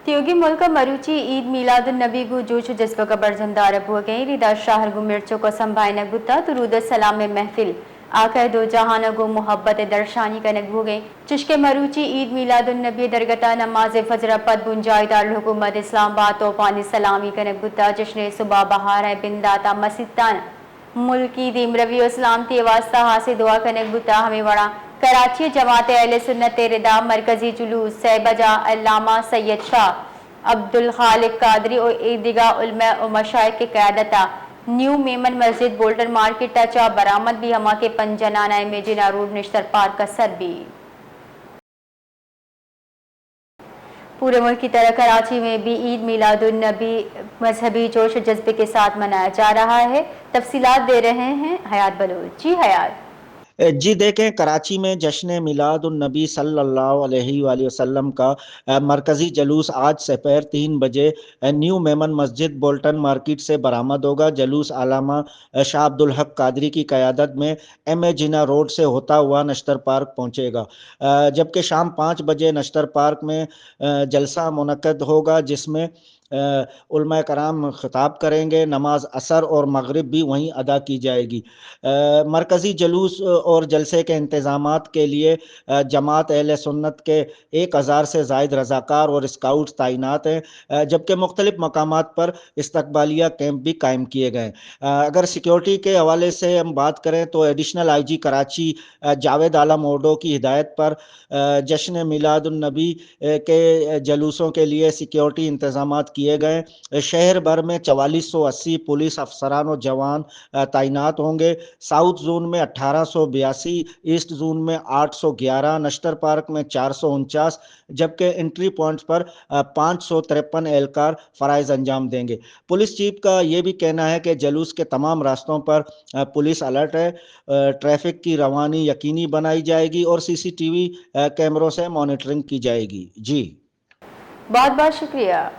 त्योगी मुल्क मरूची ईद मिलादुन नबी गु जोश जज्बा का बरजमदार अबू गई रिदा शाहर गु मिर्चों को संभाई नगुता तुरूद सलाम में महफिल आका दो जहान गो मोहब्बत दर्शानी का नगू गई चुश्के मरूची ईद मिलादुन नबी दरगता नमाज फजर पद बुंजाइदार हुकूमत इस्लामाबाद तो पानी सलामी का नगुता जश्न सुबह बहार है बिंदाता मसीतान मुल्की दीम रवी इस्लाम की वास्ता हासिल दुआ का नगुता हमें बड़ा कराची जमात अहले सुन्नत रिदा मरकजी जुलूस सहबजा अल्लामा सैयद शाह अब्दुल खालिक कादरी और ईदगा उलमा और मशाइख के क़यादता न्यू मेमन मस्जिद बोल्डर मार्केट टचा बरामद भी हमा के पंजनाना मेजिना रोड निश्तर पार्क का सर भी। पूरे मुल्क की तरह कराची में भी ईद मिलादुन नबी मजहबी जोश जज्बे के साथ मनाया जा रहा है। तफसीलात दे रहे हैं हयात बलोच। जी हयात। जी देखें, कराची में जश्न मिलादुन नबी सल्लल्लाहु अलैहि वसल्लम का मरकज़ी जलूस आज दोपहर 3 बजे न्यू मेमन मस्जिद बोल्टन मार्केट से बरामद होगा। जलूस आलामा शाह अब्दुल हक कादरी की क़यादत में एम ए जिना रोड से होता हुआ नश्तर पार्क पहुँचेगा, जबकि शाम 5 बजे नश्तर पार्क में जलसा मुनक्कद होगा जिसमें उलमा कराम खिताब करेंगे। नमाज असर और मगरिब भी वहीं अदा की जाएगी। मरकज़ी जलूस और जलसे के इंतज़ामात के लिए जमात अहले सुन्नत के 1000 से ज़ायद रज़ाकार और स्काउट्स तैनात हैं, जबकि मुख्तलिफ मकामात पर इस्तकबालिया कैंप भी कायम किए गए। अगर सिक्योरिटी के हवाले से हम बात करें तो एडिशनल IG कराची जावेद आलम ओडो की हिदायत पर जश्न मिलादुन नबी के जलूसों के लिए सिक्योरिटी इंतज़ामात किए गए। शहर भर में 4480 पुलिस अफसरान और जवान तैनात होंगे। साउथ जोन में 1882, ईस्ट जोन में 811, नश्तर पार्क में 449, जबकि एंट्री पॉइंट्स पर 553 एहलकार फ़राइज़ अंजाम देंगे। पुलिस चीफ का ये भी कहना है कि जलूस के तमाम रास्तों पर पुलिस अलर्ट है, ट्रैफिक की रवानी यकीनी बनाई जाएगी और CCTV कैमरों से मॉनिटरिंग की जाएगी। जी बहुत बहुत शुक्रिया।